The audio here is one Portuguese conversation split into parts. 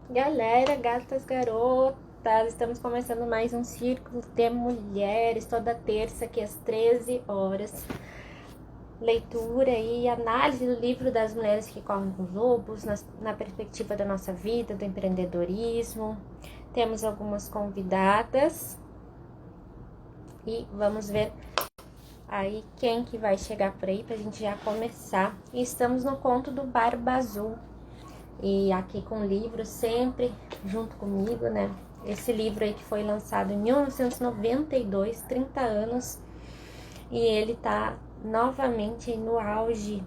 Galera, gatas, garotas, estamos começando mais um Círculo de Mulheres, toda terça aqui às 13 horas. Leitura e análise do livro das mulheres que correm com os lobos, na perspectiva da nossa vida, do empreendedorismo. Temos algumas convidadas e vamos ver aí quem que vai chegar por aí pra gente já começar. E estamos no conto do Barba Azul. E aqui com o livro sempre junto comigo, né? Esse livro aí que foi lançado em 1992, 30 anos, e ele tá novamente no auge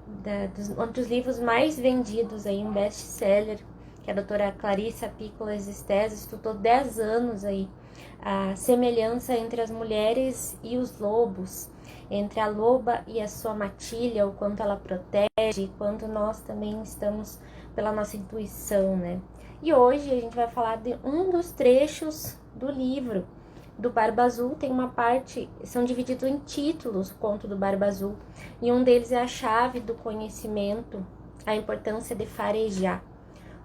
um dos livros mais vendidos aí, um best-seller, que a doutora Clarissa Piccola Estes estudou 10 anos aí, a semelhança entre as mulheres e os lobos, entre a loba e a sua matilha, o quanto ela protege, quanto nós também estamos pela nossa intuição, né? E hoje a gente vai falar de um dos trechos do livro do Barba Azul. Tem uma parte, são divididos em títulos o conto do Barba Azul, e um deles é a chave do conhecimento, a importância de farejar.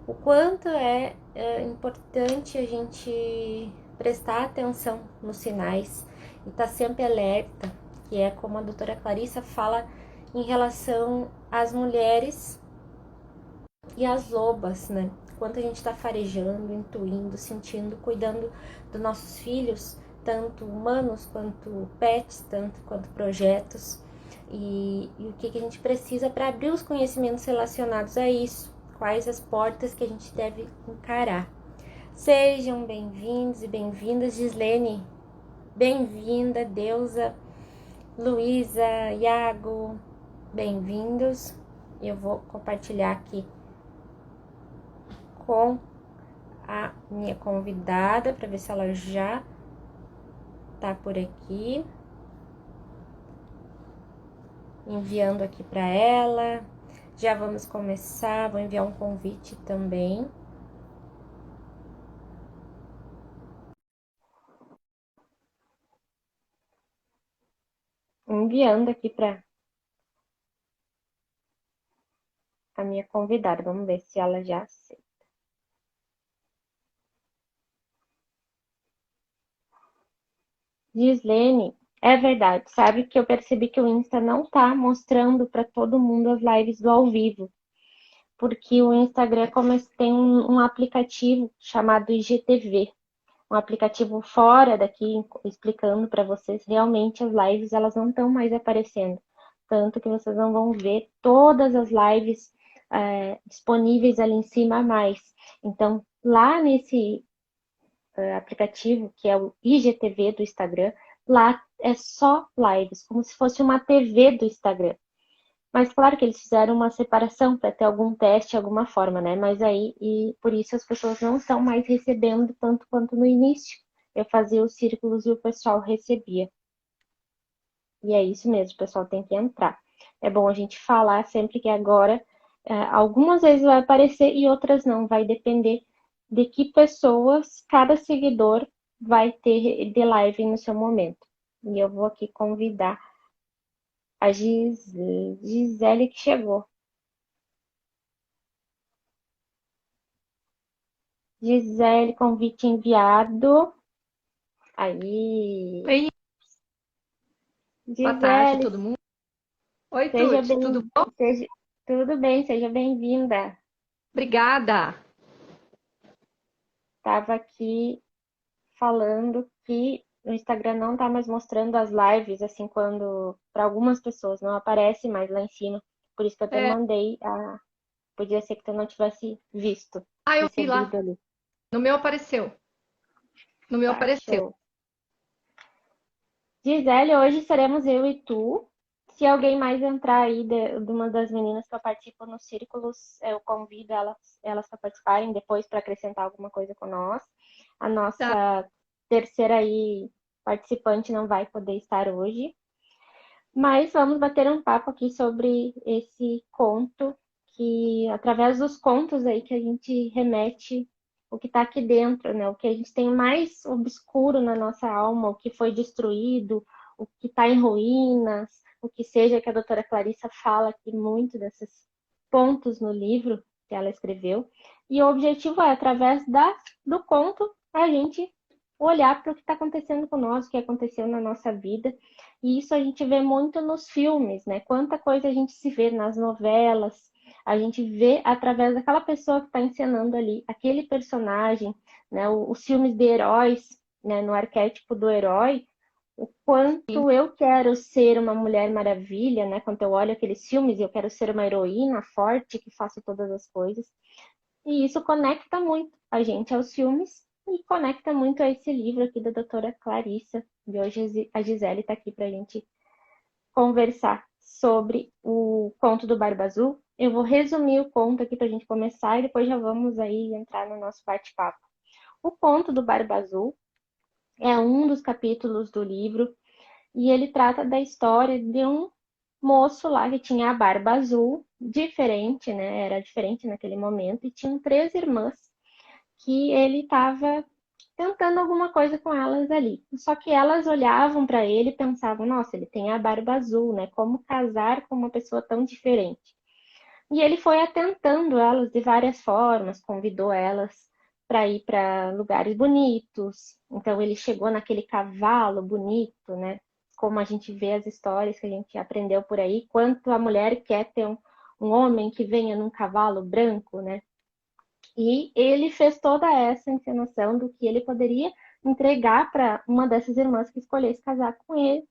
O quanto é importante a gente prestar atenção nos sinais e estar sempre alerta, que é como a doutora Clarissa fala em relação às mulheres e às lobas, né? Quanto a gente está farejando, intuindo, sentindo, cuidando dos nossos filhos, tanto humanos quanto pets, tanto quanto projetos, e o que a gente precisa para abrir os conhecimentos relacionados a isso, quais as portas que a gente deve encarar. Sejam bem-vindos e bem-vindas, Gislene, bem-vinda, Deusa, Luísa, Iago, bem-vindos. Eu vou compartilhar aqui com a minha convidada para ver se ela já tá por aqui. Enviando aqui para ela. Já vamos começar, vou enviar um convite também. Enviando aqui para a minha convidada. Vamos ver se ela já aceita. Gislene, é verdade. Sabe que eu percebi que o Insta não tá mostrando para todo mundo as lives do ao vivo. Porque o Instagram tem um aplicativo chamado IGTV. Um aplicativo fora daqui, explicando para vocês, realmente as lives elas não estão mais aparecendo. Tanto que vocês não vão ver todas as lives disponíveis ali em cima mais. Então, lá nesse aplicativo, que é o IGTV do Instagram, lá é só lives, como se fosse uma TV do Instagram. Mas claro que eles fizeram uma separação para ter algum teste, alguma forma, né? Mas aí, e por isso as pessoas não estão mais recebendo tanto quanto no início. Eu fazia os círculos e o pessoal recebia. E é isso mesmo, o pessoal tem que entrar. É bom a gente falar sempre que agora, algumas vezes vai aparecer e outras não. Vai depender de que pessoas cada seguidor vai ter de live no seu momento. E eu vou aqui convidar a Gisele que chegou. Gisele, convite enviado. Aí, Oi, boa tarde, Gisele, todo mundo. Oi, seja Tuti, bem, tudo bom? seja, tudo bem, seja bem-vinda. Obrigada. Estava aqui falando que o Instagram não está mais mostrando as lives, assim, quando, para algumas pessoas, não aparece mais lá em cima. Por isso que eu te É, mandei podia ser que tu não tivesse visto, eu vi lá. recebido ali. No meu apareceu. No meu Tá, apareceu. show. Gisele, hoje seremos eu e tu. Se alguém mais entrar aí de uma das meninas que eu participo nos círculos, eu convido elas para participarem depois para acrescentar alguma coisa com nós. A Tá. nossa terceira aí participante não vai poder estar hoje, mas vamos bater um papo aqui sobre esse conto, que através dos contos aí que a gente remete o que está aqui dentro, né? O que a gente tem mais obscuro na nossa alma, o que foi destruído, o que está em ruínas, o que seja, que a doutora Clarissa fala aqui muito desses pontos no livro que ela escreveu. E o objetivo é, através do conto, a gente olhar para o que está acontecendo com nós, o que aconteceu na nossa vida. E isso a gente vê muito nos filmes, né? Quanta coisa a gente se vê nas novelas, a gente vê através daquela pessoa que está encenando ali, aquele personagem, né? Os filmes de heróis, né? No arquétipo do herói, o Sim. quanto eu quero ser uma Mulher Maravilha, né? Quando eu olho aqueles filmes, eu quero ser uma heroína forte que faça todas as coisas. E isso conecta muito a gente aos filmes e conecta muito a esse livro aqui da doutora Clarissa. E hoje a Gisele está aqui para a gente conversar sobre o conto do Barba Azul. Eu vou resumir o conto aqui para a gente começar e depois já vamos aí entrar no nosso bate-papo. O conto do Barba Azul é um dos capítulos do livro e ele trata da história de um moço lá que tinha a barba azul, diferente, né? Era diferente naquele momento, e tinham três irmãs que ele estava tentando alguma coisa com elas ali. Só que elas olhavam para ele e pensavam: nossa, ele tem a barba azul, né? Como casar com uma pessoa tão diferente? E ele foi atentando elas de várias formas, convidou elas para ir para lugares bonitos. Então ele chegou naquele cavalo bonito, né? Como a gente vê as histórias que a gente aprendeu por aí, quanto a mulher quer ter um homem que venha num cavalo branco, né? E ele fez toda essa encenação do que ele poderia entregar para uma dessas irmãs que escolhesse casar com ele.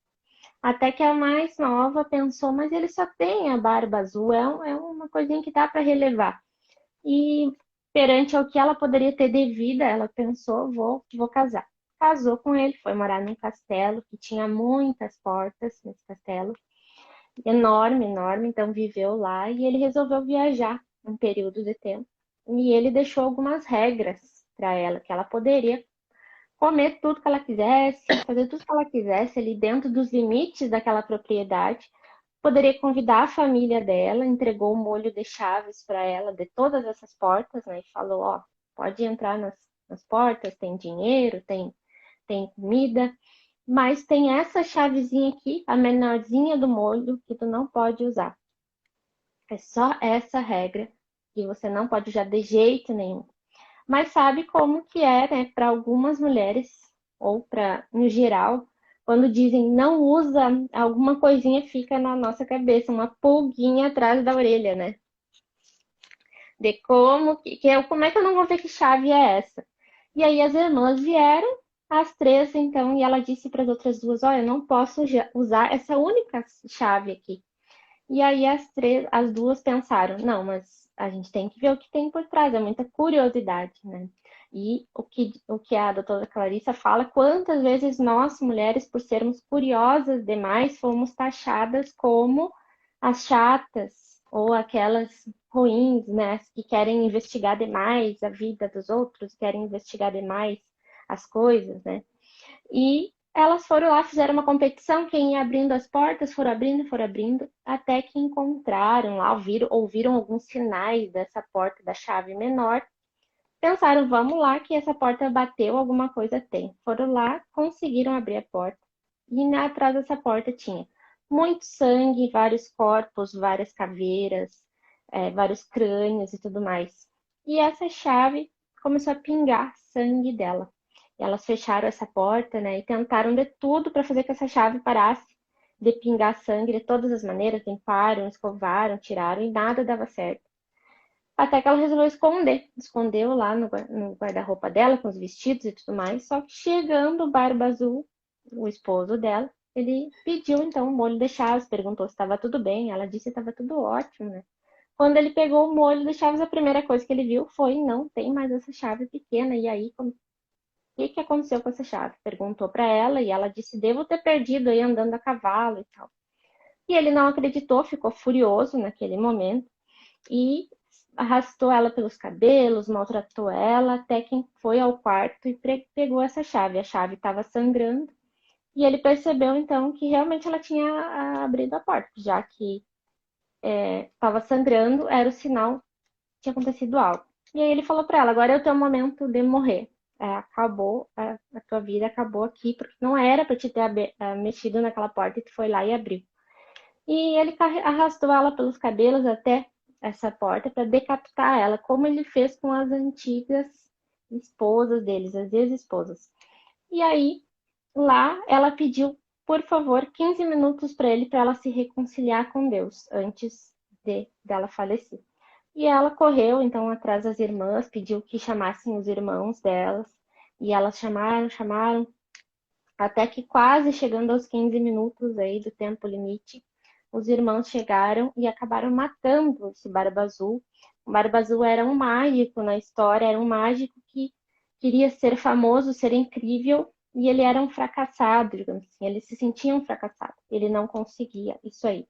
Até que a mais nova pensou, mas ele só tem a barba azul, é uma coisinha que dá para relevar. E perante ao que ela poderia ter de vida, ela pensou, vou casar. Casou com ele, foi morar num castelo que tinha muitas portas nesse castelo, enorme, enorme, então viveu lá e ele resolveu viajar um período de tempo. E ele deixou algumas regras para ela, que ela poderia comer tudo que ela quisesse, fazer tudo que ela quisesse ali dentro dos limites daquela propriedade. Poderia convidar a família dela, entregou o molho de chaves para ela de todas essas portas, né? E falou, ó, pode entrar nas portas, tem dinheiro, tem comida, mas tem essa chavezinha aqui, a menorzinha do molho, que tu não pode usar. É só essa regra que você não pode usar de jeito nenhum. Mas sabe como que é, né, para algumas mulheres, ou para, no geral, quando dizem não usa, alguma coisinha fica na nossa cabeça, uma pulguinha atrás da orelha, né? De como é que eu não vou ver que chave é essa? E aí as irmãs vieram, as três, então, e ela disse para as outras duas, olha, eu não posso usar essa única chave aqui. E aí as duas pensaram, não, mas a gente tem que ver o que tem por trás, é muita curiosidade, né? E o que a doutora Clarissa fala, quantas vezes nós, mulheres, por sermos curiosas demais, fomos taxadas como as chatas ou aquelas ruins, né? Que querem investigar demais a vida dos outros, querem investigar demais as coisas, né? E elas foram lá, fizeram uma competição, quem ia abrindo as portas, foram abrindo, até que encontraram lá, ouviram alguns sinais dessa porta da chave menor. Pensaram, vamos lá, que essa porta bateu, alguma coisa tem. Foram lá, conseguiram abrir a porta. E atrás dessa porta tinha muito sangue, vários corpos, várias caveiras, vários crânios e tudo mais. E essa chave começou a pingar sangue dela. Elas fecharam essa porta, né, e tentaram de tudo para fazer que essa chave parasse de pingar sangue de todas as maneiras, limparam, escovaram, tiraram e nada dava certo. Até que ela resolveu esconder, escondeu lá no guarda-roupa dela com os vestidos e tudo mais. Só que chegando o Barba Azul, o esposo dela, ele pediu então o molho de chaves, perguntou se estava tudo bem. Ela disse que estava tudo ótimo, né? Quando ele pegou o molho de chaves, a primeira coisa que ele viu foi: não tem mais essa chave pequena. E aí, o que aconteceu com essa chave? Perguntou para ela e ela disse: devo ter perdido aí andando a cavalo e tal. E ele não acreditou, ficou furioso naquele momento e arrastou ela pelos cabelos, maltratou ela, até que foi ao quarto e pegou essa chave. A chave estava sangrando e ele percebeu então que realmente ela tinha abrido a porta, já que estava sangrando, era o sinal que tinha acontecido algo. E aí ele falou para ela: agora é o teu momento de morrer. Acabou, a tua vida acabou aqui, porque não era para te ter mexido naquela porta e tu foi lá e abriu. E ele arrastou ela pelos cabelos até essa porta para decapitar ela, como ele fez com as antigas esposas deles, as ex-esposas. E aí, lá, ela pediu, por favor, 15 minutos para ele, para ela se reconciliar com Deus, antes dela falecer. E ela correu, então, atrás das irmãs, pediu que chamassem os irmãos delas, e elas chamaram, até que quase chegando aos 15 minutos aí do tempo limite, os irmãos chegaram e acabaram matando esse Barba Azul. O Barba Azul era um mágico na história, era um mágico que queria ser famoso, ser incrível, e ele era um fracassado, digamos assim, ele se sentia um fracassado, ele não conseguia isso aí.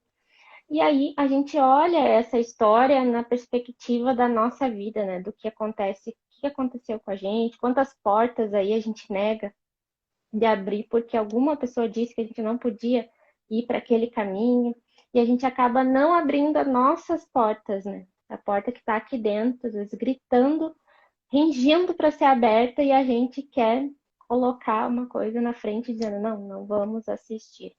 E aí a gente olha essa história na perspectiva da nossa vida, né? Do que acontece, o que aconteceu com a gente, quantas portas aí a gente nega de abrir porque alguma pessoa disse que a gente não podia ir para aquele caminho, e a gente acaba não abrindo as nossas portas, né? A porta que está aqui dentro, às vezes gritando, ringindo para ser aberta, e a gente quer colocar uma coisa na frente dizendo, não, não vamos assistir.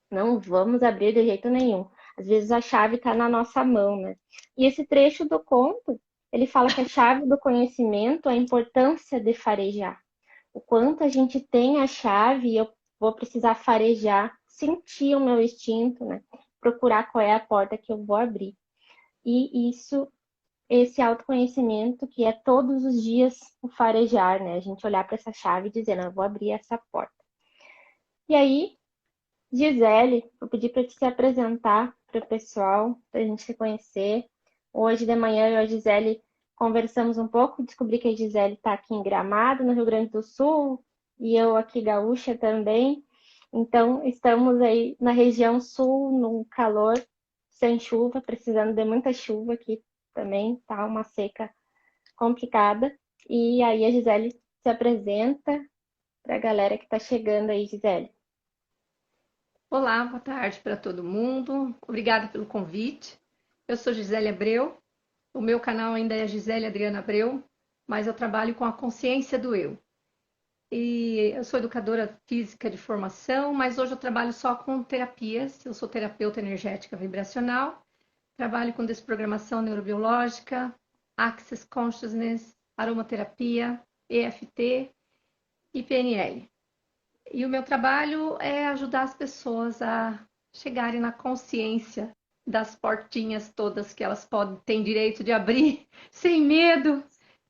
Não vamos abrir de jeito nenhum. Às vezes a chave está na nossa mão, né? E esse trecho do conto, ele fala que a chave do conhecimento é a importância de farejar. O quanto a gente tem a chave, eu vou precisar farejar, sentir o meu instinto, né? Procurar qual é a porta que eu vou abrir. E isso, esse autoconhecimento que é todos os dias o farejar, né? A gente olhar para essa chave e dizer, não, eu vou abrir essa porta. E aí, Gisele, vou pedir para te se apresentar para o pessoal, para a gente se conhecer. Hoje de manhã eu e a Gisele conversamos um pouco, descobri que a Gisele está aqui em Gramado, no Rio Grande do Sul, e eu aqui gaúcha também. Então, estamos aí na região sul, num calor, sem chuva, precisando de muita chuva aqui também, tá uma seca complicada. E aí a Gisele se apresenta para a galera que está chegando aí, Gisele. Olá, boa tarde para todo mundo. Obrigada pelo convite. Eu sou Gisele Abreu. O meu canal ainda é Gisele Adriana Abreu, mas eu trabalho com a consciência do eu. E eu sou educadora física de formação, mas hoje eu trabalho só com terapias. Eu sou terapeuta energética vibracional, trabalho com desprogramação neurobiológica, Access Consciousness, aromaterapia, EFT e PNL. E o meu trabalho é ajudar as pessoas a chegarem na consciência das portinhas todas que elas podem, têm direito de abrir sem medo,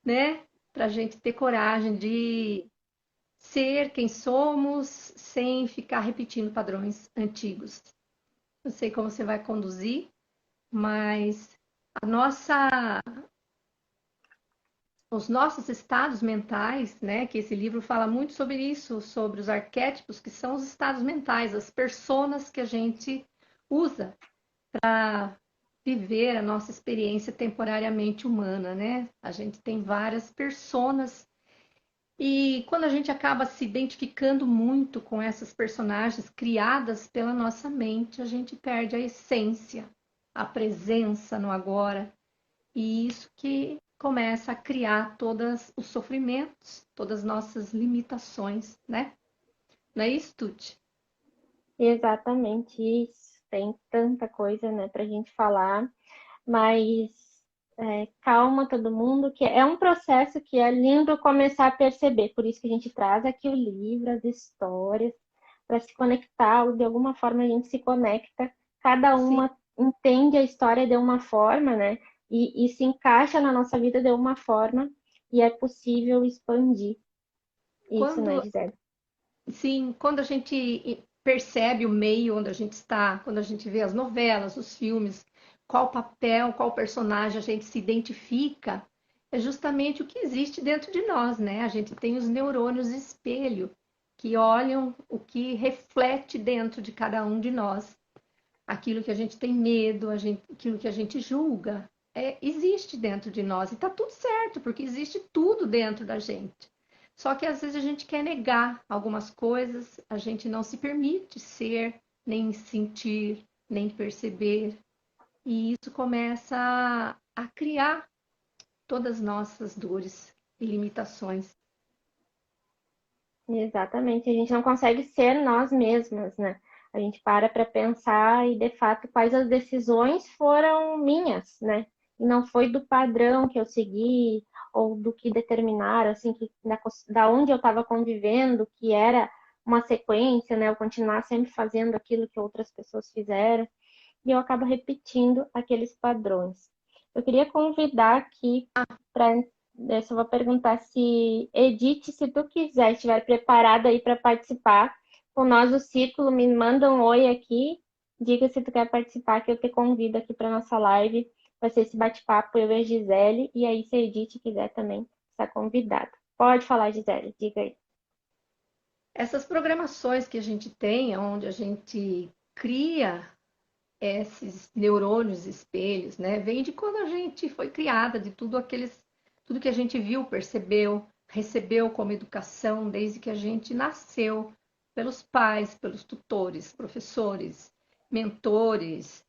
né? Para a gente ter coragem de ser quem somos sem ficar repetindo padrões antigos. Não sei como você vai conduzir, mas a nossa os nossos estados mentais, né, que esse livro fala muito sobre isso, sobre os arquétipos, que são os estados mentais, as personas que a gente usa para viver a nossa experiência temporariamente humana, né? A gente tem várias personas e quando a gente acaba se identificando muito com essas personagens criadas pela nossa mente, a gente perde a essência, a presença no agora. E isso que começa a criar todos os sofrimentos, todas as nossas limitações, né? Não é isso, Tuti? Exatamente isso. Tem tanta coisa, né, pra gente falar, mas calma todo mundo, que é um processo que é lindo começar a perceber. Por isso que a gente traz aqui o livro, as histórias, para se conectar, ou de alguma forma a gente se conecta, cada Sim. uma entende a história de uma forma, né? E se encaixa na nossa vida de uma forma, e é possível expandir isso, né, Quando, Gisele? sim, quando a gente percebe o meio onde a gente está, quando a gente vê as novelas, os filmes, qual papel, qual personagem a gente se identifica, é justamente o que existe dentro de nós, né? A gente tem os neurônios espelho que olham o que reflete dentro de cada um de nós. Aquilo que a gente tem medo, aquilo que a gente julga, existe dentro de nós e está tudo certo, porque existe tudo dentro da gente. Só que às vezes a gente quer negar algumas coisas, a gente não se permite ser, nem sentir, nem perceber, e isso começa a criar todas as nossas dores e limitações. Exatamente, a gente não consegue ser nós mesmas, né? A gente para pensar e, de fato, quais as decisões foram minhas, né? E não foi do padrão que eu segui ou do que determinaram, assim, da onde eu estava convivendo, que era uma sequência, né? Eu continuar sempre fazendo aquilo que outras pessoas fizeram e eu acabo repetindo aqueles padrões. Eu queria convidar aqui para. Eu só vou perguntar se, Edith, se tu quiser, estiver preparada aí para participar com nós do Círculo, me manda um oi aqui, diga se tu quer participar, que eu te convido aqui para nossa live. Vai ser esse bate-papo, eu e a Gisele, e aí se a Edith quiser também, está convidada. Pode falar, Gisele, diga aí. Essas programações que a gente tem, onde a gente cria esses neurônios espelhos, né? Vem de quando a gente foi criada, de tudo que a gente viu, percebeu, recebeu como educação desde que a gente nasceu, pelos pais, pelos tutores, professores, mentores,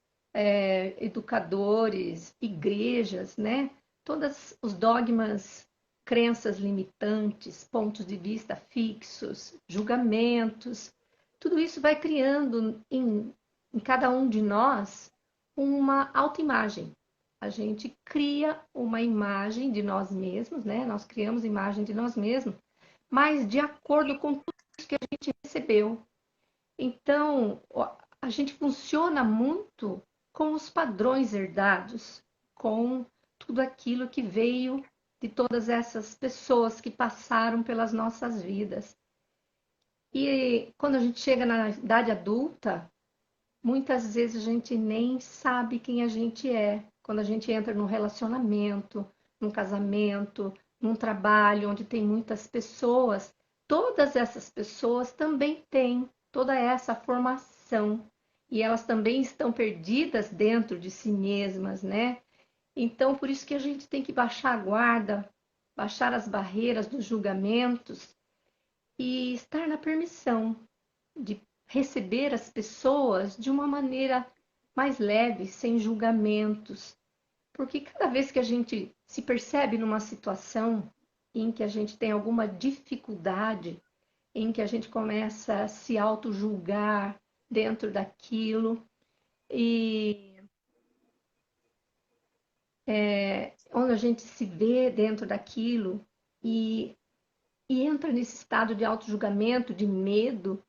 educadores, igrejas, né? Todos os dogmas, crenças limitantes, pontos de vista fixos, julgamentos, tudo isso vai criando em cada um de nós uma autoimagem. A gente cria uma imagem de nós mesmos, né? Nós criamos imagem de nós mesmos, mas de acordo com tudo isso que a gente recebeu. Então, a gente funciona muito com os padrões herdados, com tudo aquilo que veio de todas essas pessoas que passaram pelas nossas vidas. E quando a gente chega na idade adulta, muitas vezes a gente nem sabe quem a gente é. Quando a gente entra num relacionamento, num casamento, num trabalho onde tem muitas pessoas, todas essas pessoas também têm toda essa formação e elas também estão perdidas dentro de si mesmas, né? Então, por isso que a gente tem que baixar a guarda, baixar as barreiras dos julgamentos e estar na permissão de receber as pessoas de uma maneira mais leve, sem julgamentos. Porque cada vez que a gente se percebe numa situação em que a gente tem alguma dificuldade, em que a gente começa a se auto-julgar dentro daquilo, e onde a gente se vê dentro daquilo e entra nesse estado de auto-julgamento, de medo,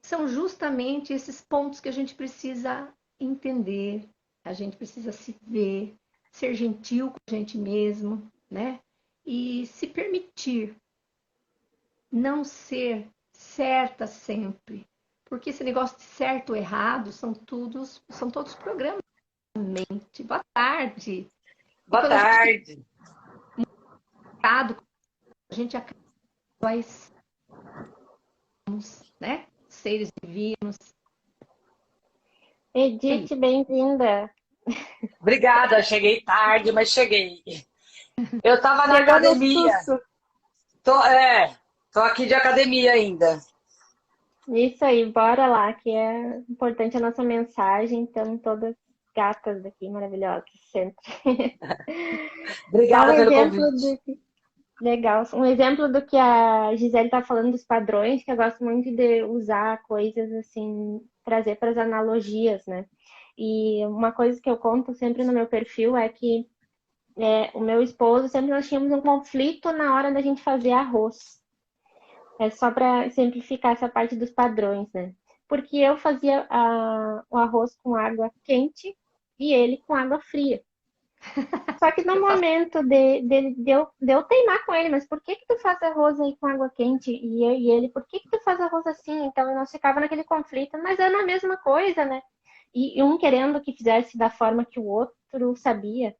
são justamente esses pontos que a gente precisa entender, a gente precisa se ver, ser gentil com a gente mesmo, né? E se permitir não ser certa sempre. Porque esse negócio de certo ou errado são todos programas da mente. Boa tarde. E Boa quando a gente fica tarde. irritado, a gente acaba, né? Seres divinos. Edith, bem-vinda. Obrigada, cheguei tarde, mas cheguei. Eu estava na Chegou no academia. susto. Tô aqui de academia ainda. Isso aí, bora lá, que é importante a nossa mensagem. Estamos todas gatas aqui, maravilhosas, sempre. Só um Obrigada pelo exemplo convite. do que... Legal. Um exemplo do que a Gisele está falando dos padrões, que eu gosto muito de usar coisas assim, trazer para as analogias, né? E uma coisa que eu conto sempre no meu perfil é que o meu esposo, sempre nós tínhamos um conflito na hora da gente fazer arroz. É só para simplificar essa parte dos padrões, né? Porque eu fazia o arroz com água quente e ele com água fria. Só que no Eu faço momento de eu teimar com ele, mas por que que tu faz arroz aí com água quente? E ele, por que que tu faz arroz assim? Então nós ficava naquele conflito, mas era a mesma coisa, né? E um querendo que fizesse da forma que o outro sabia.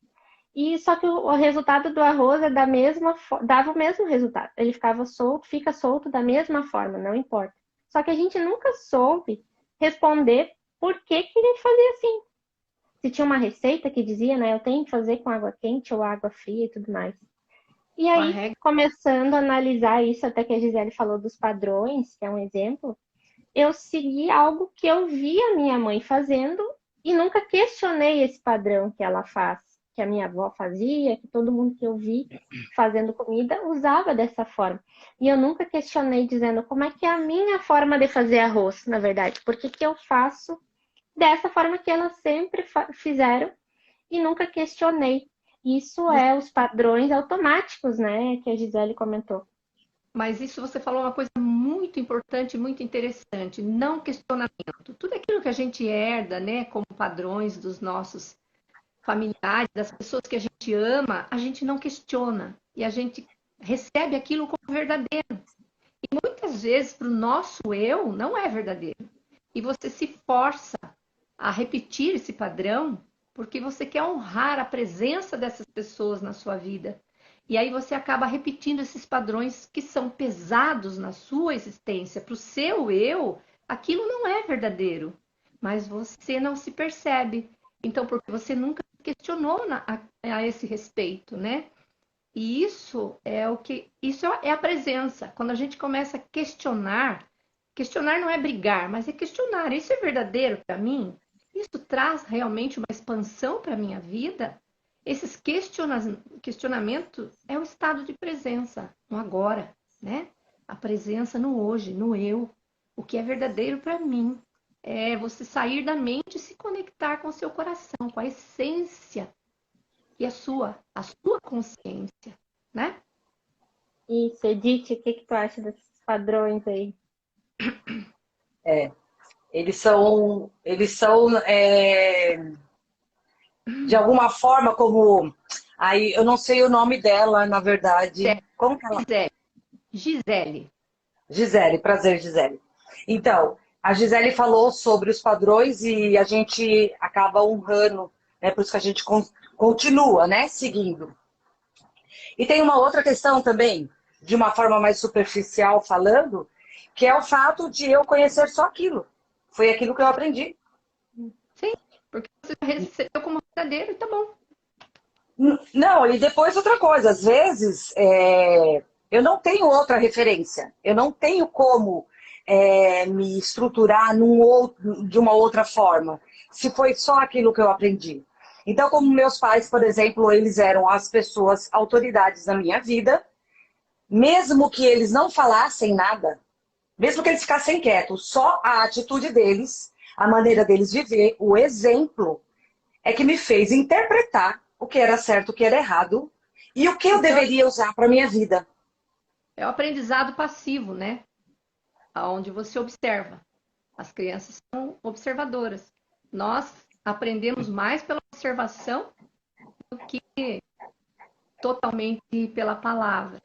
E só que o resultado do arroz é dava o mesmo resultado. Ele ficava solto, fica solto da mesma forma, não importa. Só que a gente nunca soube responder por que que ele fazia assim. Se tinha uma receita que dizia, né, eu tenho que fazer com água quente ou água fria e tudo mais. E uma aí, regra. começando a analisar isso, até que a Gisele falou dos padrões, que é um exemplo, eu segui algo que eu via minha mãe fazendo e nunca questionei esse padrão que ela faz. que a minha avó fazia, que todo mundo que eu vi fazendo comida usava dessa forma. E eu nunca questionei dizendo como é que é a minha forma de fazer arroz, na verdade. Por que que eu faço dessa forma que elas sempre fizeram e nunca questionei. Isso é os padrões automáticos, né, que a Gisele comentou. Mas isso você falou uma coisa muito importante, muito interessante. Não questionamento. Tudo aquilo que a gente herda, né, como padrões dos nossos familiares, das pessoas que a gente ama, a gente não questiona. E a gente recebe aquilo como verdadeiro. E muitas vezes, para o nosso eu, não é verdadeiro. E você se força a repetir esse padrão porque você quer honrar a presença dessas pessoas na sua vida. E aí você acaba repetindo esses padrões que são pesados na sua existência. Para o seu eu, aquilo não é verdadeiro. Mas você não se percebe. Então, porque você nunca questionou a esse respeito, né? E isso é a presença. Quando a gente começa a questionar não é brigar, mas é questionar. Isso é verdadeiro para mim? Isso traz realmente uma expansão para a minha vida? Esses questionamentos é o estado de presença no agora, né? A presença no hoje, no eu. O que é verdadeiro para mim é você sair da mente e se conectar com o seu coração, com a essência que é a sua consciência, né? Isso, Edith, o que que tu acha desses padrões aí? É, eles são de alguma forma como. Aí, eu não sei o nome dela, na verdade. Como que ela. Gisele. Gisele. Gisele, prazer, Gisele. Então, a Gisele falou sobre os padrões e a gente acaba honrando, né? Por isso que a gente continua, né? Seguindo. E tem uma outra questão também, de uma forma mais superficial falando, que é o fato de eu conhecer só aquilo. Foi aquilo que eu aprendi. Sim, porque você recebeu como verdadeiro e tá bom. Não, e depois outra coisa, às vezes eu não tenho outra referência, eu não tenho como me estruturar de uma outra forma, se foi só aquilo que eu aprendi. Então, como meus pais, por exemplo, eles eram as pessoas, autoridades na minha vida, mesmo que eles não falassem nada, mesmo que eles ficassem quietos, só a atitude deles, a maneira deles viver, o exemplo, é que me fez interpretar o que era certo, o que era errado e o que eu Então, deveria usar para minha vida. é o aprendizado passivo, né? Onde você observa. As crianças são observadoras. Nós aprendemos mais pela observação do que totalmente pela palavra,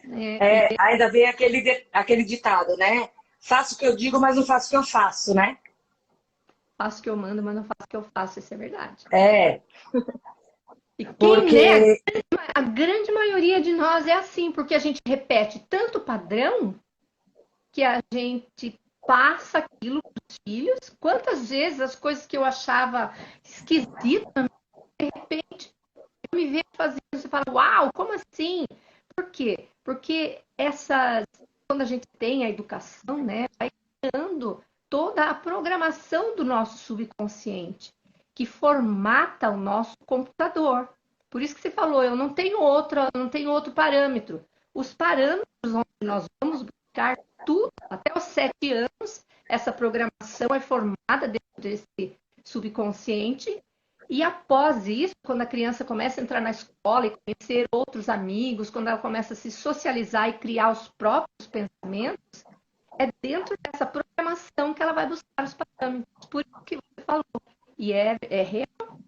né? Ainda vem aquele ditado, né? Faço o que eu digo, mas não faço o que eu faço, né? Faço o que eu mando, mas não faço o que eu faço, isso é verdade. É, E quem nega, porque a grande maioria de nós é assim, porque a gente repete tanto padrão que a gente passa aquilo para os filhos. Quantas vezes as coisas que eu achava esquisitas, de repente, eu me vejo fazendo, você fala, uau, como assim? Por quê? Porque quando a gente tem a educação, né, vai criando toda a programação do nosso subconsciente, que formata o nosso computador. Por isso que você falou, eu não tenho outro parâmetro. Os parâmetros onde nós vamos buscar tudo, até os 7 anos, essa programação é formada dentro desse subconsciente. E após isso, quando a criança começa a entrar na escola e conhecer outros amigos, quando ela começa a se socializar e criar os próprios pensamentos, é dentro dessa programação que ela vai buscar os parâmetros. Por isso que você falou. E é real,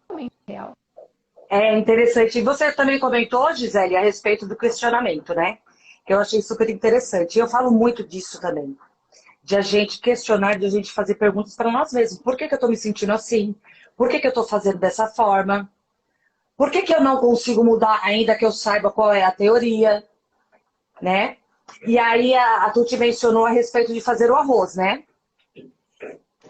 realmente real. é interessante. E você também comentou, Gisele, a respeito do questionamento, né? Que eu achei super interessante. E eu falo muito disso também. De a gente questionar, de a gente fazer perguntas para nós mesmos. Por que que eu estou me sentindo assim? Por que que eu estou fazendo dessa forma? Por que que eu não consigo mudar ainda que eu saiba qual é a teoria, né? E aí a Tuti mencionou a respeito de fazer o arroz, né?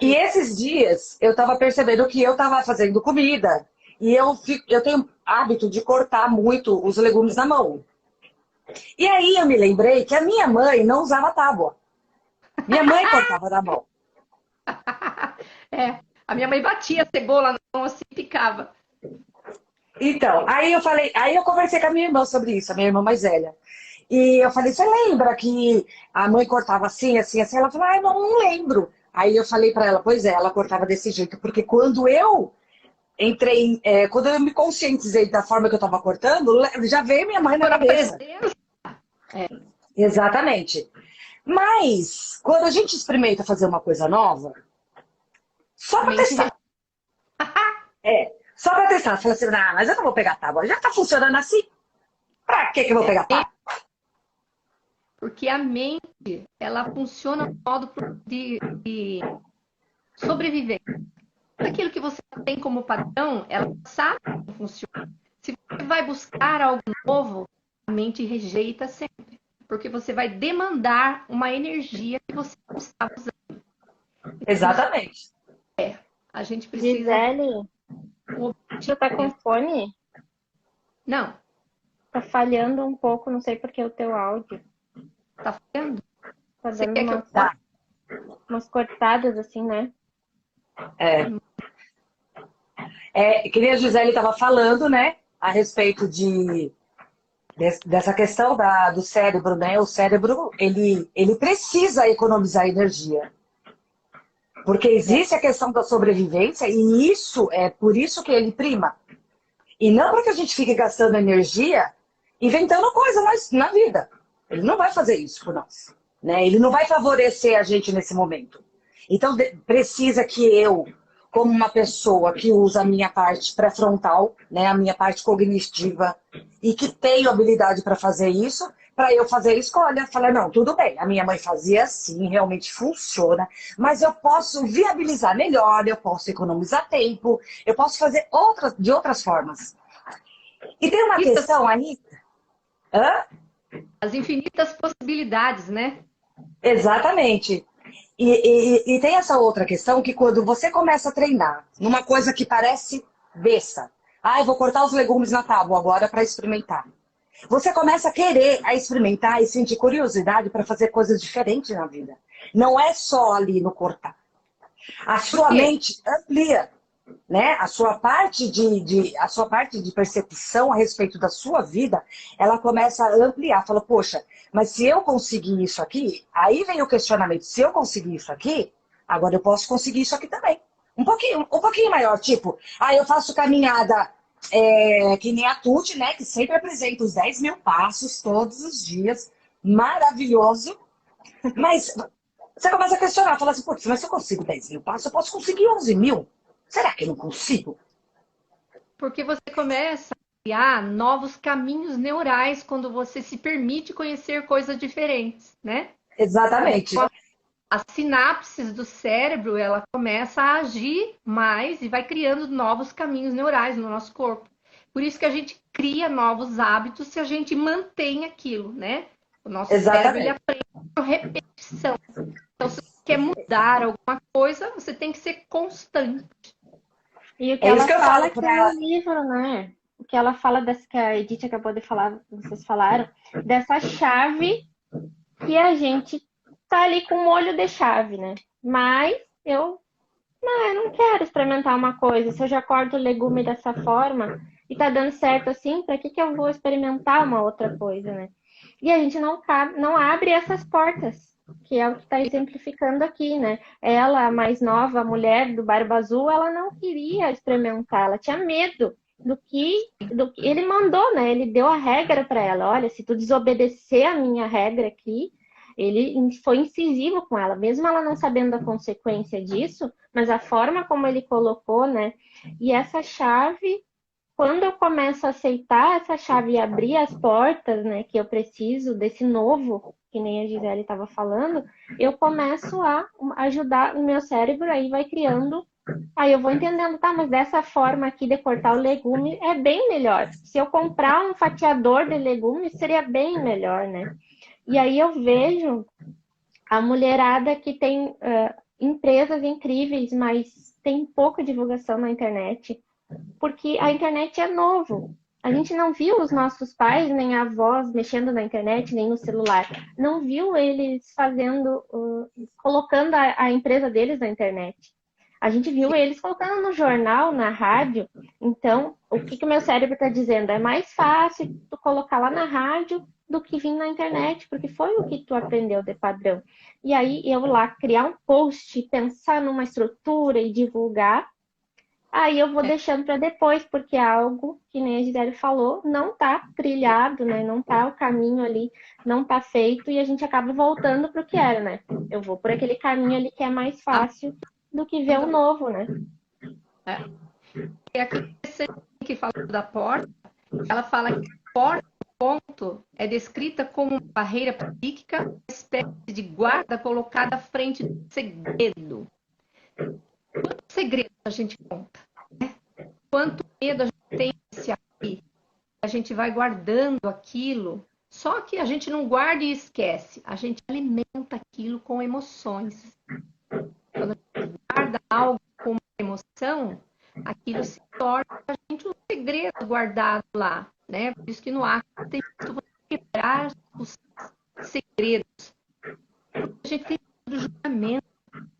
E esses dias eu estava percebendo que eu estava fazendo comida e eu tenho hábito de cortar muito os legumes na mão. E aí eu me lembrei que a minha mãe não usava tábua. Minha mãe cortava na mão. É, A minha mãe batia a cebola na mão assim e picava. Então, aí eu conversei com a minha irmã sobre isso, a minha irmã mais velha. E eu falei, você lembra que a mãe cortava assim, assim, assim? Ela falou, não, não lembro. Aí eu falei pra ela, pois é, ela cortava desse jeito, porque quando eu entrei, quando eu me conscientizei da forma que eu tava cortando, já veio minha mãe na Por a cabeça. presença, é, Exatamente. Mas, quando a gente experimenta fazer uma coisa nova, só a pra mente testar. Só pra testar. Você fala assim, mas eu não vou pegar tábua. Já tá funcionando assim? Pra que eu vou pegar tábua? porque a mente, ela funciona no modo de sobrevivência. Aquilo que você tem como padrão, ela sabe como funciona. Se você vai buscar algo novo, a mente rejeita sempre, porque você vai demandar uma energia que você não está usando. Exatamente. A gente precisa. Gisele, você tá com fone? Não, Tá falhando um pouco, não sei porque o teu áudio. tá vendo? Tá Você dando quer que eu Tá. umas cortadas assim, né? É. Que nem a Gisele estava falando, né? A respeito dessa questão do cérebro, né? O cérebro, ele precisa economizar energia. Porque existe a questão da sobrevivência e isso é por isso que ele prima. E não para que a gente fique gastando energia inventando coisa na vida. Ele não vai fazer isso por nós. Né? Ele não vai favorecer a gente nesse momento. Então precisa que eu, como uma pessoa que usa a minha parte pré-frontal, né, a minha parte cognitiva, e que tenho habilidade para fazer isso, para eu fazer a escolha. Falar, não, tudo bem, a minha mãe fazia assim, realmente funciona, mas eu posso viabilizar melhor, eu posso economizar tempo, eu posso fazer de outras formas. E tem uma questão aí. Hã? As infinitas possibilidades, né? Exatamente. E tem essa outra questão que quando você começa a treinar numa coisa que parece besta, eu vou cortar os legumes na tábua agora para experimentar. Você começa a querer experimentar e sentir curiosidade para fazer coisas diferentes na vida. Não é só ali no cortar. A Por sua quê? mente amplia, né? A sua parte de percepção a respeito da sua vida, ela começa a ampliar. Fala, poxa, mas se eu conseguir isso aqui, aí vem o questionamento. Se eu conseguir isso aqui, agora eu posso conseguir isso aqui também. Um pouquinho maior, tipo, eu faço caminhada que nem a Tuti, né? Que sempre apresenta os 10.000 passos todos os dias. Maravilhoso. Mas você começa a questionar, fala assim, putz, mas se eu consigo 10.000 passos, eu posso conseguir 11.000? Será que eu não consigo? Porque você começa a criar novos caminhos neurais quando você se permite conhecer coisas diferentes, né? Exatamente. Então, as sinapses do cérebro, ela começa a agir mais e vai criando novos caminhos neurais no nosso corpo. Por isso que a gente cria novos hábitos se a gente mantém aquilo, né? O nosso cérebro, ele Exatamente. aprende por repetição. Então, se você quer mudar alguma coisa, você tem que ser constante. E o que É isso ela que eu fala falo que pra é ela. o livro, né? O que ela fala dessa que a Edith acabou de falar, vocês falaram, dessa chave que a gente tá ali com um molho de chave, né? Mas eu não quero experimentar uma coisa. Se eu já corto o legume dessa forma e tá dando certo assim, para que eu vou experimentar uma outra coisa, né? E a gente não abre essas portas, que é o que está exemplificando aqui, né? Ela, a mais nova, a mulher do Barba Azul, ela não queria experimentar, ela tinha medo do que ele mandou, né? Ele deu a regra para ela. Olha, se tu desobedecer a minha regra aqui, ele foi incisivo com ela, mesmo ela não sabendo a consequência disso, mas a forma como ele colocou, né? E essa chave, quando eu começo a aceitar essa chave e abrir as portas, né, que eu preciso desse novo, que nem a Gisele estava falando, eu começo a ajudar o meu cérebro, aí vai criando, aí eu vou entendendo, tá, mas dessa forma aqui de cortar o legume é bem melhor. Se eu comprar um fatiador de legumes, seria bem melhor, né? E aí eu vejo a mulherada que tem empresas incríveis, mas tem pouca divulgação na internet, porque a internet é novo. A gente não viu os nossos pais nem avós mexendo na internet, nem no celular. Não viu eles fazendo, colocando a empresa deles na internet. A gente viu eles colocando no jornal, na rádio. Então, o que que o meu cérebro está dizendo? É mais fácil tu colocar lá na rádio do que vir na internet, porque foi o que tu aprendeu de padrão. E aí, eu lá criar um post, pensar numa estrutura e divulgar, aí eu vou deixando para depois, porque é algo que nem a Gisele falou, não tá trilhado, né? Não tá o caminho ali, não tá feito e a gente acaba voltando pro que era, né? Eu vou por aquele caminho ali que é mais fácil do que ver o novo, né? É. E aqui que falou da porta, ela fala que a porta, ponto, é descrita como uma barreira psíquica, uma espécie de guarda colocada à frente do segredo. Quanto segredo a gente conta, né? Quanto medo a gente tem de se abrir, a gente vai guardando aquilo, só que a gente não guarda e esquece, a gente alimenta aquilo com emoções. Quando a gente guarda algo com uma emoção, aquilo se torna para a gente um segredo guardado lá, né? Por isso que no ato tem que você quebrar os segredos. A gente tem medo do julgamento,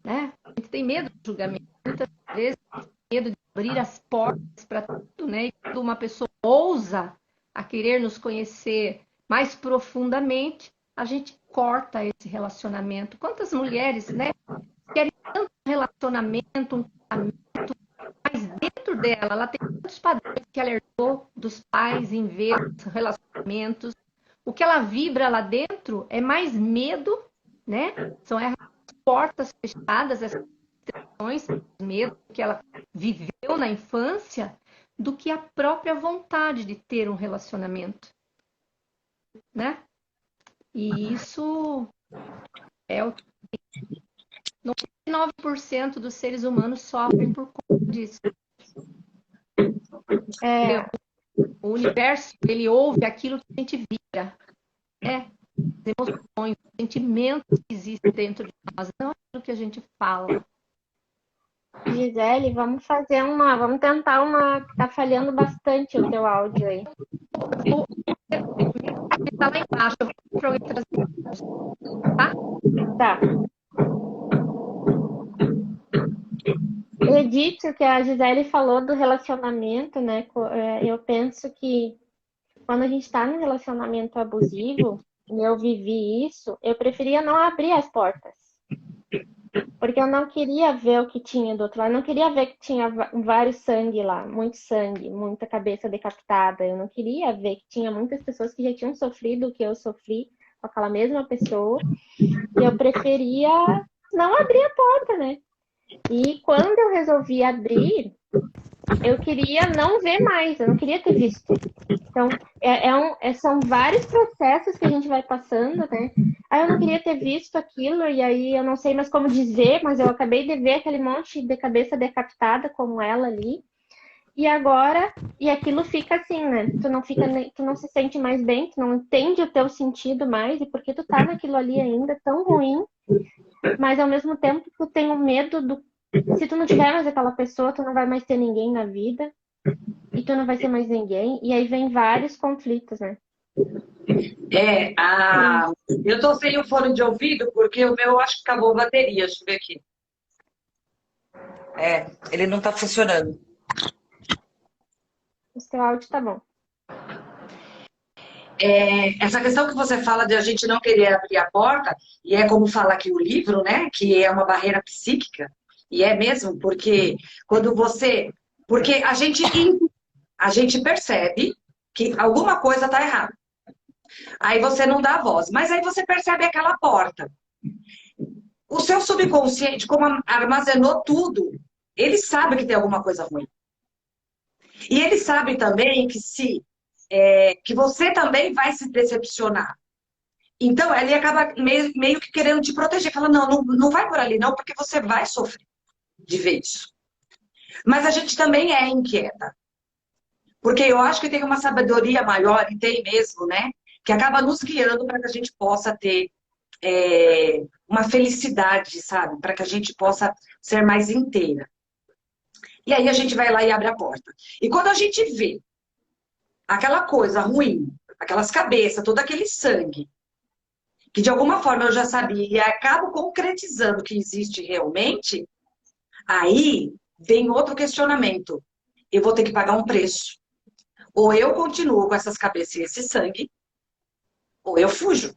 né? A gente tem medo do julgamento. Muitas vezes tem medo de abrir as portas para tudo, né? E quando uma pessoa ousa a querer nos conhecer mais profundamente, a gente corta esse relacionamento. Quantas mulheres, né, querem tanto um relacionamento, um casamento, mas dentro dela, ela tem muitos padrões que ela herdou dos pais em ver os relacionamentos. O que ela vibra lá dentro é mais medo, né? São as portas fechadas, essas restrições, medo que ela viveu na infância, do que a própria vontade de ter um relacionamento, né? E isso é o que 99% dos seres humanos sofrem por conta disso. O universo, ele ouve aquilo que a gente vibra, né? As emoções, os sentimentos que existem dentro de nós, não aquilo que a gente fala. Gisele, vamos fazer uma. Vamos tentar uma. Tá falhando bastante o teu áudio aí. Tá lá embaixo, eu vou para alguém trazer, tá? Tá. Edith, o que a Gisele falou do relacionamento, né? Eu penso que quando a gente está num relacionamento abusivo, e eu vivi isso, eu preferia não abrir as portas. Porque eu não queria ver o que tinha do outro lado. Eu não queria ver que tinha vários sangue lá, muito sangue, muita cabeça decapitada. Eu não queria ver que tinha muitas pessoas que já tinham sofrido o que eu sofri com aquela mesma pessoa. E eu preferia não abrir a porta, né? E quando eu resolvi abrir, eu queria não ver mais, eu não queria ter visto. Então, são vários processos que a gente vai passando, né? Aí eu não queria ter visto aquilo, e aí eu não sei mais como dizer, mas eu acabei de ver aquele monte de cabeça decapitada como ela ali. E agora, e aquilo fica assim, né? Tu não se sente mais bem, tu não entende o teu sentido mais, e porque tu tá naquilo ali ainda tão ruim, mas ao mesmo tempo tu tem o medo do. Se tu não tiver mais aquela pessoa, tu não vai mais ter ninguém na vida. E tu não vai ser mais ninguém. E aí vem vários conflitos, né? Eu tô sem o fone de ouvido porque o meu acho que acabou a bateria. Deixa eu ver aqui. Ele não tá funcionando. O seu áudio tá bom. Essa questão que você fala de a gente não querer abrir a porta, e é como fala aqui o livro, né? Que é uma barreira psíquica. E é mesmo, porque quando você. Porque a gente percebe que alguma coisa está errada. Aí você não dá voz, mas aí você percebe aquela porta. O seu subconsciente, como armazenou tudo, ele sabe que tem alguma coisa ruim. E ele sabe também que você também vai se decepcionar. Então, ele acaba meio que querendo te proteger. Fala, não vai por ali não, porque você vai sofrer de ver isso. Mas a gente também é inquieta. Porque eu acho que tem uma sabedoria maior, e tem mesmo, né? Que acaba nos guiando para que a gente possa ter uma felicidade, sabe? Para que a gente possa ser mais inteira. E aí a gente vai lá e abre a porta. E quando a gente vê aquela coisa ruim, aquelas cabeças, todo aquele sangue, que de alguma forma eu já sabia e acabo concretizando que existe realmente, Aí vem outro questionamento. Eu vou ter que pagar um preço. Ou eu continuo com essas cabeças e esse sangue, ou eu fujo.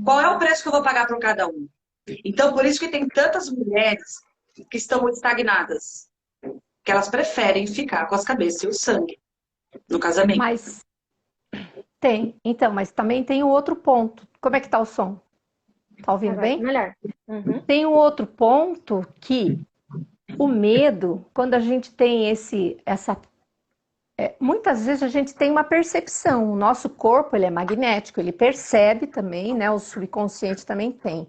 Qual é o preço que eu vou pagar por cada um? Então, por isso que tem tantas mulheres que estão estagnadas, que elas preferem ficar com as cabeças e o sangue no casamento. Mas tem. Então, mas também tem o outro ponto. Como é que tá o som? Tá ouvindo Agora tá bem? melhor. Uhum. Tem um outro ponto que o medo, quando a gente tem muitas vezes a gente tem uma percepção. O nosso corpo, ele é magnético, ele percebe também, né? O subconsciente também tem.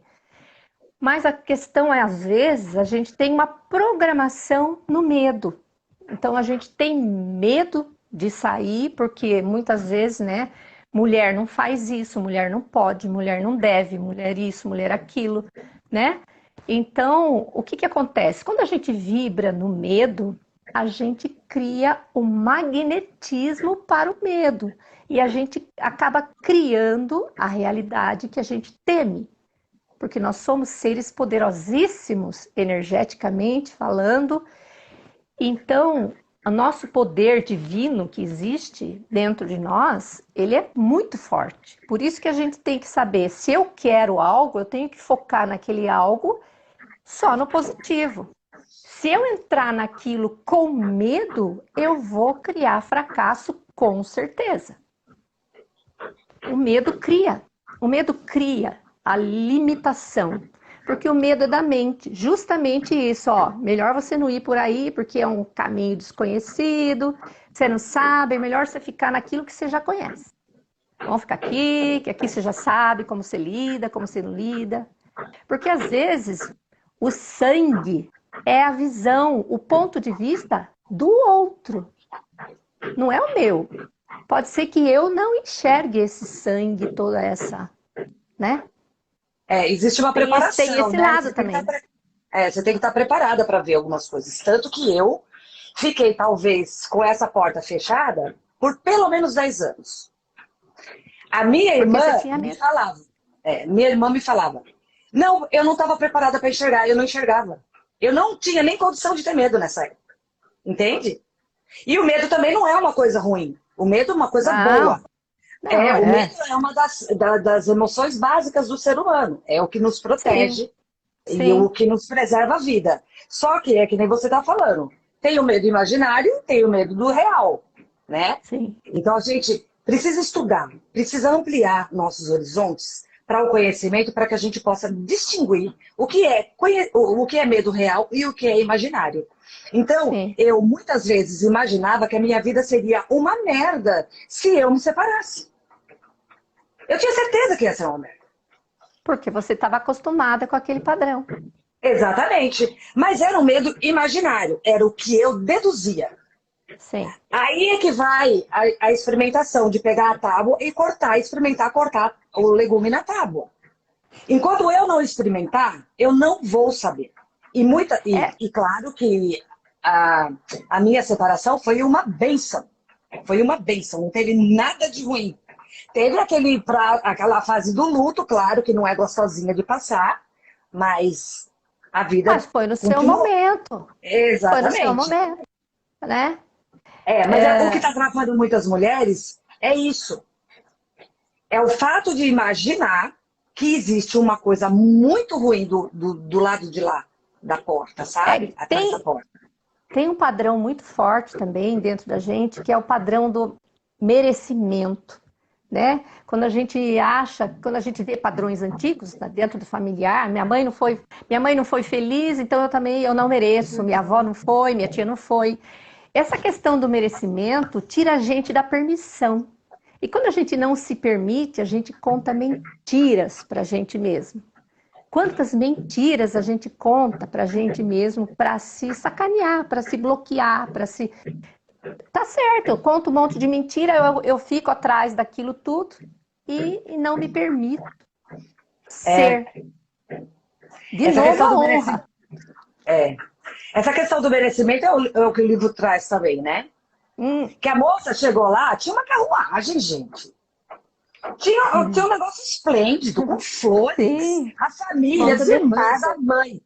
Mas a questão é, às vezes, a gente tem uma programação no medo. Então, a gente tem medo de sair, porque muitas vezes, né? Mulher não faz isso, mulher não pode, mulher não deve, mulher isso, mulher aquilo, né? Então, o que que acontece? Quando a gente vibra no medo, a gente cria o magnetismo para o medo. E a gente acaba criando a realidade que a gente teme. Porque nós somos seres poderosíssimos, energeticamente falando. Então, o nosso poder divino que existe dentro de nós, ele é muito forte. Por isso que a gente tem que saber, se eu quero algo, eu tenho que focar naquele algo só no positivo. Se eu entrar naquilo com medo, eu vou criar fracasso com certeza. O medo cria a limitação. Porque o medo é da mente, justamente isso, ó, melhor você não ir por aí, porque é um caminho desconhecido, você não sabe, é melhor você ficar naquilo que você já conhece. Vamos ficar aqui, que aqui você já sabe como você lida, como você não lida. Porque às vezes o sangue é a visão, o ponto de vista do outro, não é o meu. Pode ser que eu não enxergue esse sangue, toda essa, né? Existe uma Tem preparação, esse né? lado também. Você tem que estar preparada para ver algumas coisas. Tanto que eu fiquei, talvez, com essa porta fechada por pelo menos 10 anos. A minha Porque irmã você tinha me medo. falava. Minha irmã me falava. Não, eu não estava preparada para enxergar, eu não enxergava. Eu não tinha nem condição de ter medo nessa época. Entende? E o medo também não é uma coisa ruim. O medo é uma coisa boa. Não, não, O medo é uma das emoções básicas do ser humano. É o que nos Sim, protege e o sim, que nos preserva a vida. Só que é que nem você está falando. Tem o medo imaginário, tem o medo do real, né? sim. Então a gente precisa estudar, precisa ampliar nossos horizontes para o conhecimento, para que a gente possa distinguir o que é medo real e o que é imaginário. Então, Sim. eu muitas vezes imaginava que a minha vida seria uma merda se eu me separasse. Eu tinha certeza que ia ser uma merda. Porque você estava acostumada com aquele padrão. Exatamente. Mas era um medo imaginário, era o que eu deduzia. Sim. Aí é que vai a experimentação de pegar a tábua e cortar, experimentar cortar o legume na tábua. Enquanto eu não experimentar, eu não vou saber. É, E claro que a minha separação foi uma bênção. Foi uma bênção, não teve nada de ruim. Teve aquela fase do luto, claro, que não é gostosinha de passar, mas a vida mas foi no seu continuou. momento. Foi no seu Exatamente. momento, né? Mas o que está atrapalhando muitas mulheres é isso. É o fato de imaginar que existe uma coisa muito ruim do lado de lá da porta, sabe? Atrás da Tem, porta. tem um padrão muito forte também dentro da gente, que é o padrão do merecimento, né? Quando a gente vê padrões antigos dentro do familiar, minha mãe não foi feliz, então eu não mereço, minha avó não foi, minha tia não foi. Essa questão do merecimento tira a gente da permissão. E quando a gente não se permite, a gente conta mentiras para a gente mesmo. Quantas mentiras a gente conta para a gente mesmo para se sacanear, para se bloquear, para se. Tá certo, eu conto um monte de mentira, eu fico atrás daquilo tudo e não me permito É, ser. De essa novo, questão a do honra. merecimento. Essa questão do merecimento é o que o livro traz também, né? Hum, Que a moça chegou lá, tinha uma carruagem, gente. Tinha um negócio esplêndido, com flores, Sim. a família, Conta as de irmãs, fada. a mãe,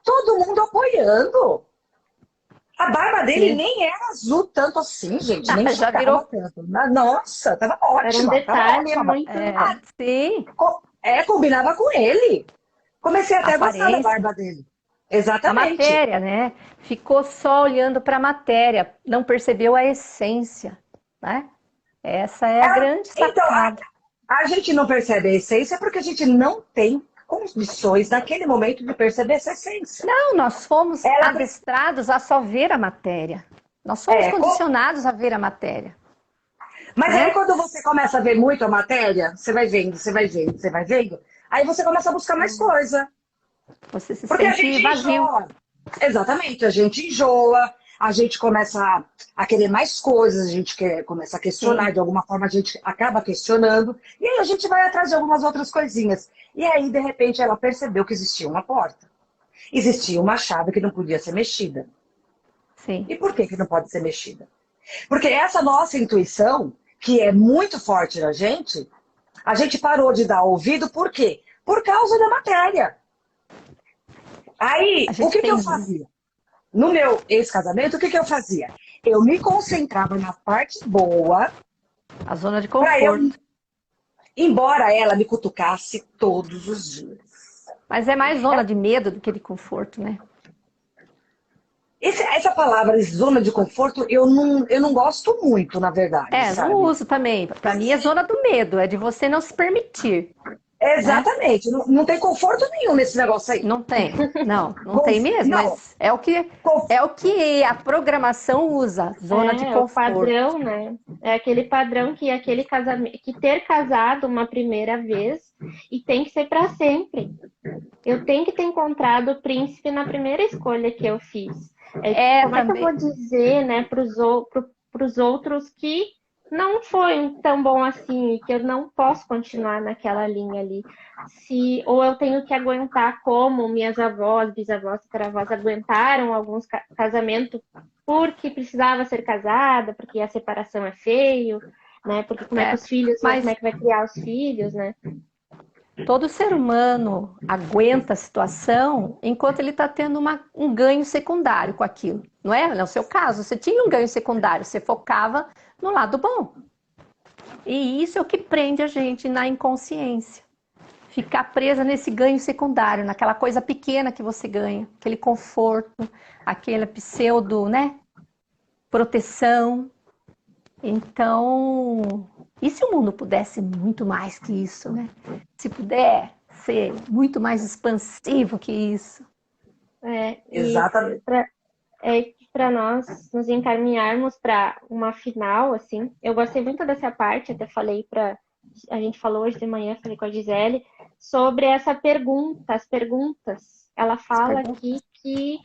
todo mundo apoiando. A barba dele Sim. nem era azul tanto assim, gente, nem Já ficava virou. tanto. Nossa, Era um tava detalhe ótima. muito. É, sim. Combinava com ele. Comecei até a gostar da Aparência. barba dele. A Exatamente. matéria, né? Ficou só olhando para a matéria, não percebeu a essência, né? Essa é a grande Então, sacada. a gente não percebe a essência porque a gente não tem condições naquele momento de perceber essa essência. Não, nós fomos Ela adestrados a só ver a matéria. Nós somos é, condicionados a ver a matéria, mas aí né? quando você começa a ver muito a matéria, você vai vendo, você vai vendo, você vai vendo, aí você começa a buscar mais coisa. Você se Porque a sente gente vazio. enjoa. Exatamente, a gente enjoa, a gente começa a querer mais coisas, a gente começa a questionar, Sim. de alguma forma a gente acaba questionando, e aí a gente vai atrás de algumas outras coisinhas. E aí, de repente, ela percebeu que existia uma porta. Existia uma chave que não podia ser mexida. Sim. E por que que não pode ser mexida? Porque essa nossa intuição, que é muito forte na gente, a gente parou de dar ouvido, por quê? Por causa da matéria. A Aí, o gente que que eu tem fazia? No meu ex-casamento, o que que eu fazia? Eu me concentrava na parte boa a zona de para eu, conforto. embora ela me cutucasse todos os dias. Mas é mais zona de medo do que de conforto, né? Essa palavra zona de conforto eu não gosto muito, na verdade, É, não sabe? uso também. Para mim é zona do medo, é de você não se permitir, né? Exatamente, não, não tem conforto nenhum nesse negócio aí. Não tem. Não, não tem mesmo, Não, mas é o que a programação usa, zona de É o conforto. padrão, né? É aquele padrão que aquele casamento, que ter casado uma primeira vez e tem que ser para sempre. Eu tenho que ter encontrado o príncipe na primeira escolha que eu fiz. É Como é que eu vou também. dizer, né, para os outros que não foi tão bom assim, que eu não posso continuar naquela linha ali? Se, ou eu tenho que aguentar como minhas avós, bisavós, tataravós aguentaram alguns casamentos porque precisava ser casada, porque a separação é feio, né? Porque como é que É. os filhos, como é Mas que vai criar os filhos, né? todo ser humano aguenta a situação enquanto ele está tendo um ganho secundário com aquilo. Não é? No seu caso, você tinha um ganho secundário, você focava no lado bom. E isso é o que prende a gente na inconsciência. Ficar presa nesse ganho secundário, naquela coisa pequena que você ganha, aquele conforto, aquele pseudo, né? Proteção. Então, e se o mundo pudesse muito mais que isso, né? Se puder ser muito mais expansivo que isso. É, e exatamente. para nós nos encaminharmos para uma final, assim, eu gostei muito dessa parte, até falei para a gente falou hoje de manhã, falei com a Gisele sobre essa pergunta, as perguntas. Ela As fala aqui perguntas. que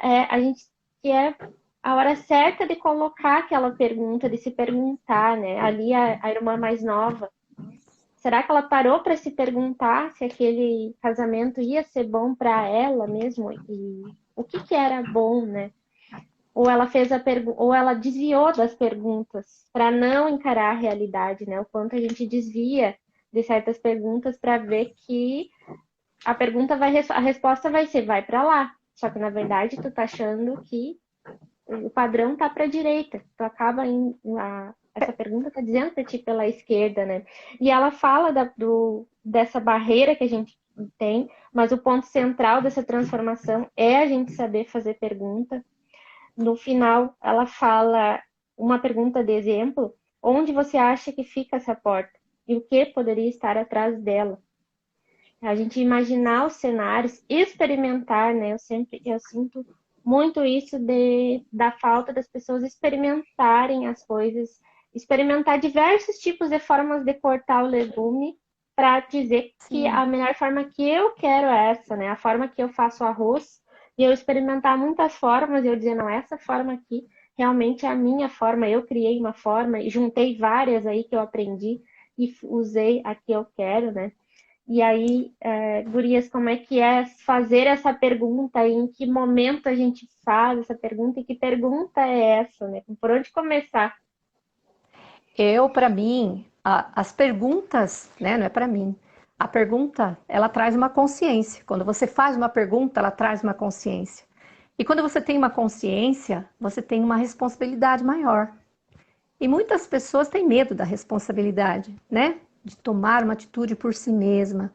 a gente que é a hora certa de colocar aquela pergunta, de se perguntar, né? Ali a irmã mais nova, será que ela parou para se perguntar se aquele casamento ia ser bom para ela mesmo e o que que era bom, né? Ou ela fez ou ela desviou das perguntas para não encarar a realidade, né? O quanto a gente desvia de certas perguntas para ver que a resposta vai ser vai para lá. Só que na verdade tu tá achando que o padrão tá para a direita. Tu acaba essa pergunta tá dizendo para ti pela esquerda, né? E ela fala dessa barreira que a gente tem, mas o ponto central dessa transformação é a gente saber fazer pergunta. No final, ela fala uma pergunta de exemplo: onde você acha que fica essa porta? E o que poderia estar atrás dela? A gente imaginar os cenários, experimentar, né? Eu sinto muito isso da falta das pessoas experimentarem as coisas, experimentar diversos tipos de formas de cortar o legume para dizer que Sim. a melhor forma que eu quero é essa, né? A forma que eu faço arroz e eu experimentar muitas formas e eu dizer, não, essa forma aqui realmente é a minha forma, eu criei uma forma e juntei várias aí que eu aprendi e usei a que eu quero, né? E aí, gurias, como é que é fazer essa pergunta? Em que momento a gente faz essa pergunta? E que pergunta é essa, né? Por onde começar? Para mim, as perguntas, né, não é para mim. A pergunta, ela traz uma consciência. Quando você faz uma pergunta, ela traz uma consciência. E quando você tem uma consciência, você tem uma responsabilidade maior. E muitas pessoas têm medo da responsabilidade, né? De tomar uma atitude por si mesma.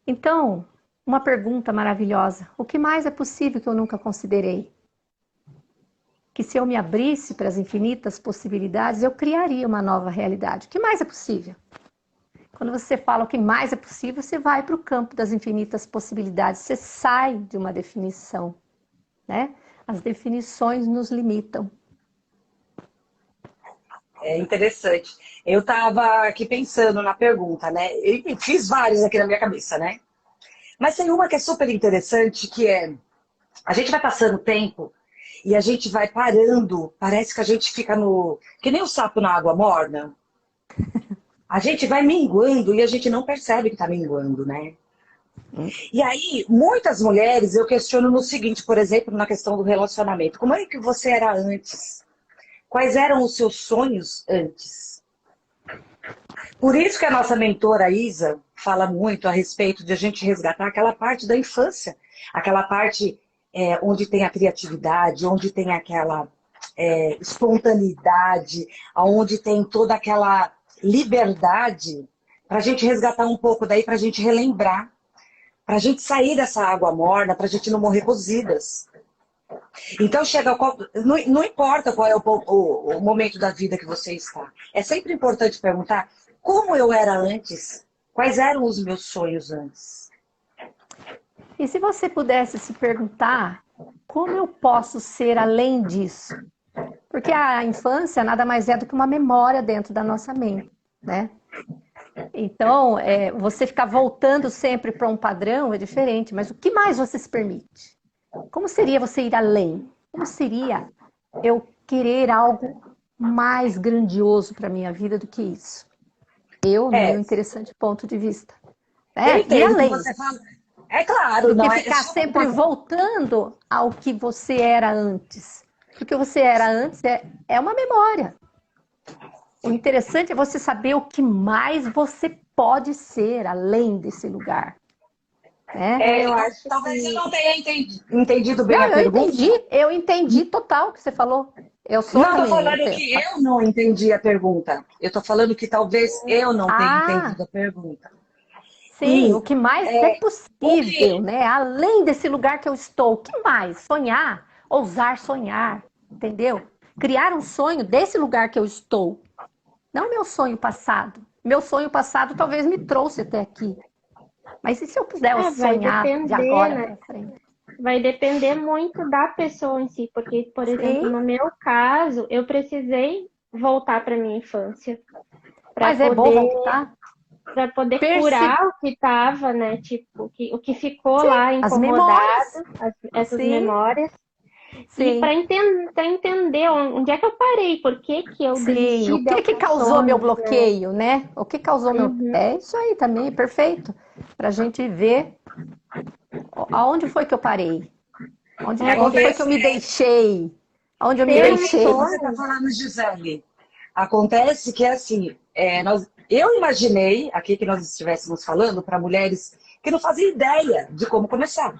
Então, uma pergunta maravilhosa: o que mais é possível que eu nunca considerei? Que se eu me abrisse para as infinitas possibilidades, eu criaria uma nova realidade. O que mais é possível? Quando você fala o que mais é possível, você vai para o campo das infinitas possibilidades, você sai de uma definição, né? As definições nos limitam. É interessante. Eu estava aqui pensando na pergunta, né? E fiz várias aqui na minha cabeça, né? Mas tem uma que é super interessante, que é... A gente vai passando o tempo e a gente vai parando. Parece que a gente fica no... Que nem o sapo na água morna. A gente vai minguando e a gente não percebe que está minguando, né? E aí, muitas mulheres, eu questiono no seguinte, por exemplo, na questão do relacionamento. Como é que você era antes? Quais eram os seus sonhos antes? Por isso que a nossa mentora Isa fala muito a respeito de a gente resgatar aquela parte da infância. Aquela parte onde tem a criatividade, onde tem aquela espontaneidade, onde tem toda aquela liberdade, para a gente resgatar um pouco daí, para a gente relembrar, para a gente sair dessa água morna, para a gente não morrer cozidas. Então, não importa qual é o momento da vida que você está. É sempre importante perguntar como eu era antes, quais eram os meus sonhos antes. E se você pudesse se perguntar como eu posso ser além disso? Porque a infância nada mais é do que uma memória dentro da nossa mente, né? Então, você ficar voltando sempre para um padrão é diferente, mas o que mais você se permite? Como seria você ir além? Como seria eu querer algo mais grandioso para a minha vida do que isso? No meu interessante ponto de vista. Eu Ir entendo o que além. você fala. É claro, Do não que é ficar sempre voltando ao que você era antes. Porque você era antes é uma memória. O interessante é você saber o que mais você pode ser além desse lugar. Eu acho talvez que... eu não tenha entendido bem Não, a pergunta. eu entendi total o que você falou. Eu sou Não, estou também. falando que eu não entendi a pergunta. Eu estou falando que talvez eu não tenha entendido a pergunta. Sim, o E que mais é o possível, que... né? Além desse lugar que eu estou, o que mais? Sonhar, ousar sonhar, entendeu? Criar um sonho desse lugar que eu estou. Não meu sonho passado. Meu sonho passado talvez me trouxe até aqui. Mas e se eu puder vai sonhar de depender, agora né? para frente? Vai depender muito da pessoa em si, porque, por exemplo, Sim, no meu caso, eu precisei voltar para minha infância para mas é bom poder voltar. curar o que estava, né? Tipo, o que ficou Sim, lá as incomodado, memórias. essas Sim, memórias. E sim. para entender onde é que eu parei, por que que eu Sim, o desisti de que que alguns causou meu sonhos, né? bloqueio, né? O que causou meu... Uhum. É isso aí também, perfeito. Para a gente ver aonde foi que eu parei. Onde foi que eu Acontece, me deixei. Aonde eu me Ter um perfeito, deixei. você está sonho. falando, Gisele. Acontece que, assim, eu imaginei aqui que nós estivéssemos falando para mulheres que não faziam ideia de como começar,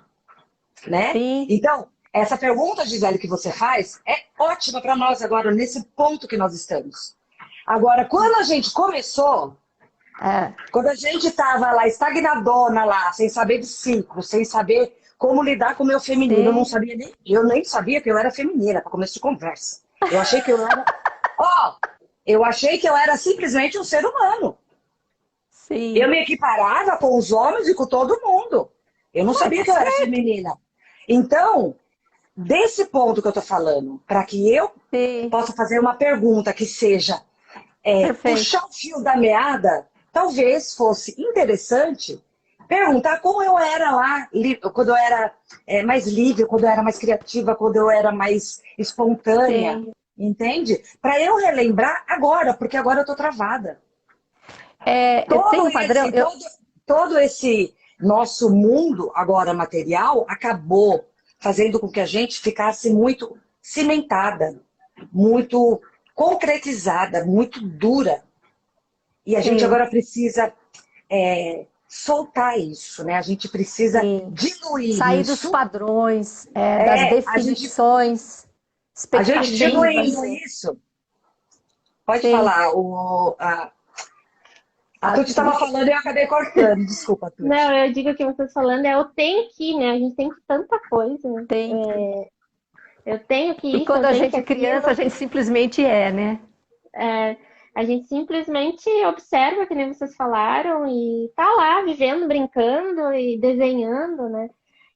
né? Sim, Então, essa pergunta, Gisele, que você faz é ótima para nós agora, nesse ponto que nós estamos. Agora, quando a gente começou, é, quando a gente estava lá, estagnadona lá, sem saber de ciclo, sem saber como lidar com o meu feminino, sim, eu nem sabia que eu era feminina, para começo de conversa. Eu achei que eu era, eu achei que eu era simplesmente um ser humano. Eu sim. me equiparava com os homens e com todo mundo. Eu não Ué, sabia tá que eu era certo. feminina. Então, desse ponto que eu estou falando, para que eu Sim, possa fazer uma pergunta que seja perfeito. puxar o fio da meada, talvez fosse interessante perguntar como eu era lá, quando eu era mais livre, quando eu era mais criativa, quando eu era mais espontânea, Sim. entende? Para eu relembrar agora, porque agora eu estou travada. Eu tenho Todo um padrão. esse, todo, todo esse nosso mundo agora material acabou fazendo com que a gente ficasse muito cimentada, muito concretizada, muito dura. E a gente sim, agora precisa soltar isso, né? A gente precisa sim. diluir Sair dos isso. padrões, das A gente, definições, a gente Assim, diluindo expectativas. isso. Pode Sim. falar. A A- Tuti estava falando e eu acabei cortando. Desculpa, não, Tuti. eu digo que vocês falando é eu tenho que, né? A gente tem que tanta coisa. tem que. Eu tenho que E isso, quando eu a tenho que gente é criança, a aquilo. gente simplesmente né? É, a gente simplesmente observa, que nem vocês falaram, e tá lá vivendo, brincando e desenhando, né?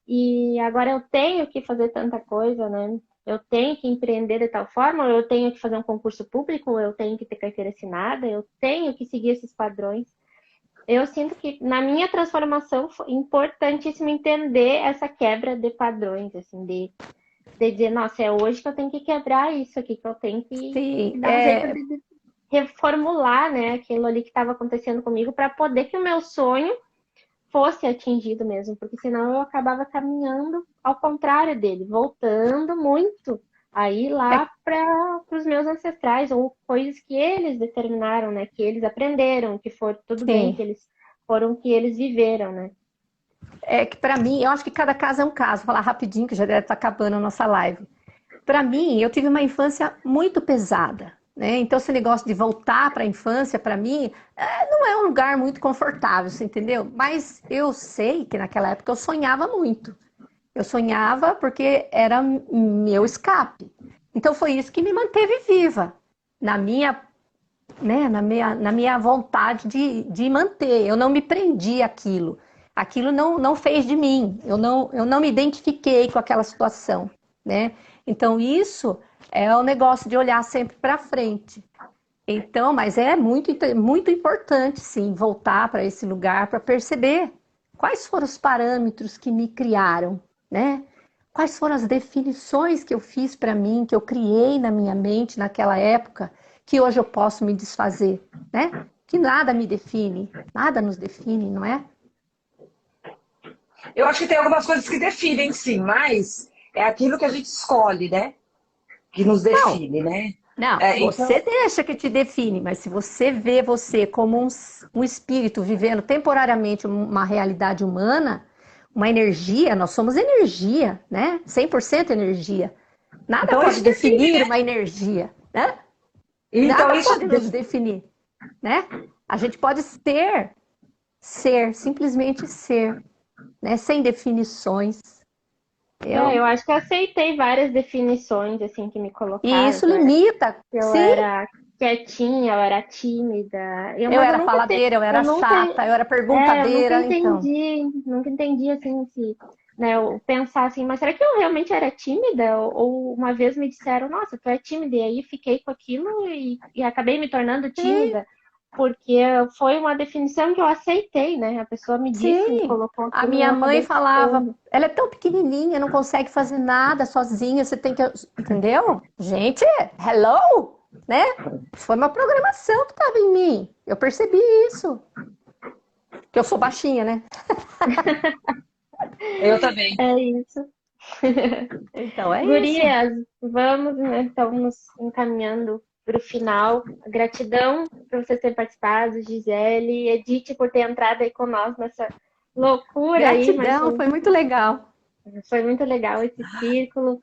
E agora eu tenho que fazer tanta coisa, né? Eu tenho que empreender de tal forma, ou eu tenho que fazer um concurso público, ou eu tenho que ter carteira assinada, eu tenho que seguir esses padrões. Eu sinto que na minha transformação foi importantíssimo entender essa quebra de padrões, assim, de dizer, nossa, é hoje que eu tenho que quebrar isso aqui, que eu tenho que Sim, dar um jeito de reformular, né, aquilo ali que estava acontecendo comigo para poder que o meu sonho fosse atingido mesmo, porque senão eu acabava caminhando ao contrário dele, voltando muito aí é, lá para os meus ancestrais, ou coisas que eles determinaram, né, que eles aprenderam, que foi tudo bem, sim. que eles foram que eles viveram, né? É que para mim, eu acho que cada caso é um caso. Vou falar rapidinho, que já deve estar acabando a nossa live. Para mim, eu tive uma infância muito pesada, né? Então, esse negócio de voltar para a infância, para mim, não é um lugar muito confortável, você entendeu? Mas eu sei que naquela época eu sonhava muito. Eu sonhava porque era meu escape. Então, foi isso que me manteve viva na minha, né, na minha vontade de manter. Eu não me prendi àquilo. Aquilo não fez de mim. Eu não me identifiquei com aquela situação, né? Então, isso é o negócio de olhar sempre para frente. Então, mas é muito importante, sim, voltar para esse lugar para perceber quais foram os parâmetros que me criaram, né? Quais foram as definições que eu fiz para mim, que eu criei na minha mente naquela época, que hoje eu posso me desfazer, né? Que nada me define, nada nos define, não é? Eu acho que tem algumas coisas que definem, sim, mas é aquilo que a gente escolhe, né? Que nos Não, define, né? não, você Então, deixa que te define, mas se você vê você como um espírito vivendo temporariamente uma realidade humana, uma energia, nós somos energia, né? 100% energia. Nada então pode isso define, definir né? uma energia, né? Então Nada isso pode nos definir, né? A gente pode ser, simplesmente ser, né? Sem definições. Eu Eu, acho que eu aceitei várias definições assim que me e colocaram, isso limita, que eu sim. era quietinha, eu era tímida. Eu Mas era faladeira, eu eu era nunca, chata, eu era eu perguntadeira, então. nunca entendi assim, se, né, eu pensar assim, mas será que eu realmente era tímida? Ou uma vez me disseram, nossa, tu é tímida, e aí fiquei com aquilo e acabei me tornando Sim, tímida, porque foi uma definição que eu aceitei, né? A pessoa me disse, me sim. colocou A aquilo e eu minha mãe acabei falava, aceitando. ela é tão pequenininha, não consegue fazer nada sozinha, você tem que, entendeu? Gente, hello, né? Foi uma programação que estava em mim. Eu percebi isso, que eu sou baixinha, né? eu também. É isso. Então é isso. Gurias, vamos, né, então nos encaminhando para o final. Gratidão por vocês terem participado, Gisele, Edith por ter entrado aí com nós nessa loucura aí, mas Gratidão, foi muito legal. foi muito legal esse círculo.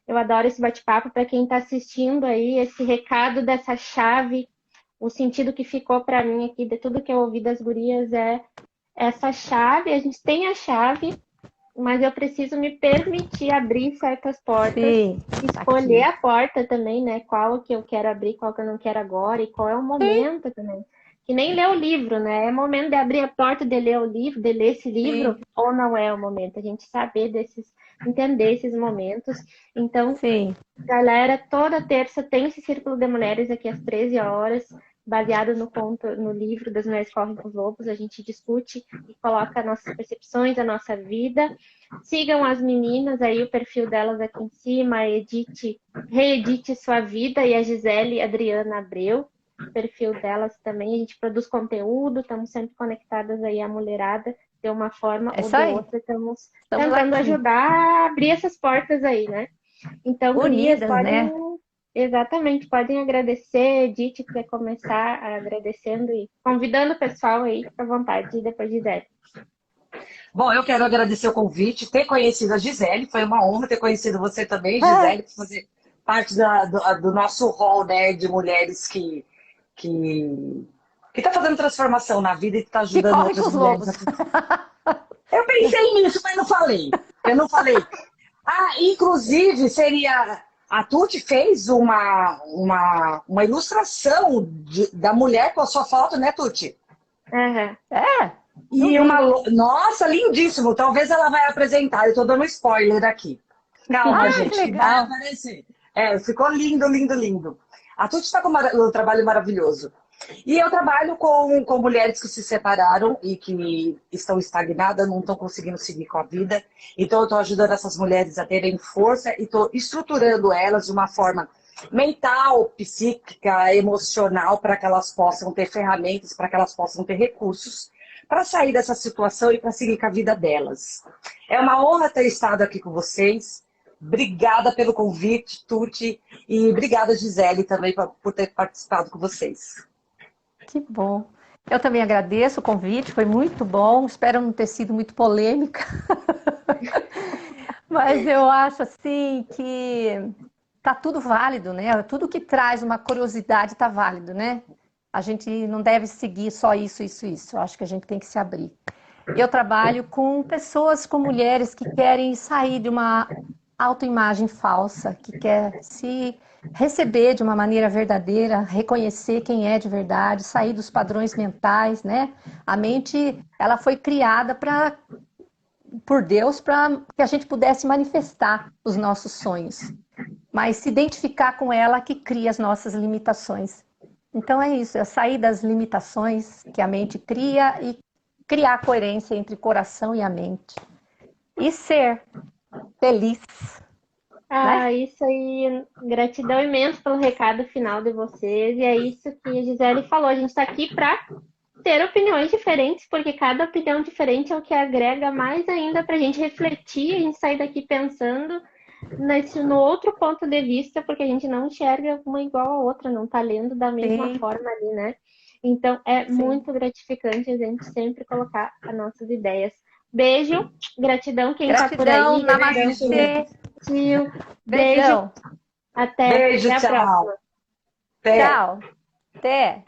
Eu adoro esse bate-papo. Para quem está assistindo aí, esse recado dessa chave, o sentido que ficou para mim aqui de tudo que eu ouvi das gurias é essa chave. A gente tem a chave, mas eu preciso me permitir abrir certas portas, Sim, tá escolher aqui. a porta também, né? Qual que eu quero abrir, qual que eu não quero agora, e qual é o momento também. Que nem ler o livro, né? É momento de abrir a porta, de ler o livro, de ler esse livro, Sim, ou não é o momento? A gente saber entender esses momentos. Então, sim. galera, toda terça tem esse Círculo de Mulheres aqui às 13 horas, baseado no livro das Mulheres Correm com os Lobos. A gente discute e coloca nossas percepções, a nossa vida. Sigam as meninas aí, o perfil delas aqui em cima, a Edith, Reedite Sua Vida, e a Gisele Adriana Abreu, o perfil delas também. A gente produz conteúdo, estamos sempre conectadas aí à mulherada, de uma forma É ou isso de aí. outra, estamos Estamos tentando aqui. ajudar a abrir essas portas aí, né? Então, gurias, Unidas, podem. né? Exatamente, podem agradecer. Edith quer começar agradecendo e convidando o pessoal aí, fica à vontade, depois de Zé. Bom, eu quero agradecer o convite, ter conhecido a Gisele, foi uma honra ter conhecido você também, Gisele, por fazer parte do nosso hall, né, de mulheres que, que tá fazendo transformação na vida e que tá Que ajudando corre com outras os mulheres. lobos. Eu pensei nisso, mas não falei. Eu não falei. Ah, inclusive, seria. A Tuti fez uma ilustração da mulher com a sua foto, né, Tuti? Aham. É, não E vi. Nossa, lindíssimo! Talvez ela vai apresentar. Eu tô dando spoiler aqui. Calma, Ah, que gente, que vai legal. aparecer. É, ficou lindo, lindo, lindo. A Tuti está com um trabalho maravilhoso. E eu trabalho com mulheres que se separaram e que estão estagnadas, não estão conseguindo seguir com a vida. Então, eu estou ajudando essas mulheres a terem força e estou estruturando elas de uma forma mental, psíquica, emocional, para que elas possam ter ferramentas, para que elas possam ter recursos para sair dessa situação e para seguir com a vida delas. É uma honra ter estado aqui com vocês. Obrigada pelo convite, Tuti, e obrigada, Gisele, também por ter participado com vocês. Que bom. Eu também agradeço o convite, foi muito bom. Espero não ter sido muito polêmica. Mas eu acho assim que tá tudo válido, né? Tudo que traz uma curiosidade tá válido, né? A gente não deve seguir só isso, isso, isso. Eu acho que a gente tem que se abrir. Eu trabalho com pessoas, com mulheres que querem sair de uma autoimagem falsa, que quer se receber de uma maneira verdadeira, reconhecer quem é de verdade, sair dos padrões mentais, né? A mente, ela foi criada por Deus para que a gente pudesse manifestar os nossos sonhos, mas se identificar com ela que cria as nossas limitações. Então é isso, é sair das limitações que a mente cria e criar coerência entre o coração e a mente. E ser feliz, né? Ah, isso aí, gratidão imensa pelo recado final de vocês. E é isso que a Gisele falou. A gente está aqui para ter opiniões diferentes, porque cada opinião diferente é o que agrega mais ainda para a gente refletir, a gente sair daqui pensando no outro ponto de vista, porque a gente não enxerga uma igual a outra, não está lendo da mesma Sim, forma ali, né? Então é sim. muito gratificante a gente sempre colocar as nossas ideias. Beijo, gratidão quem está por Gratidão, aí, gratidão quem namastê, assistiu. Beijo, beijão, até Beijo, a tchau. próxima. Até. tchau, até.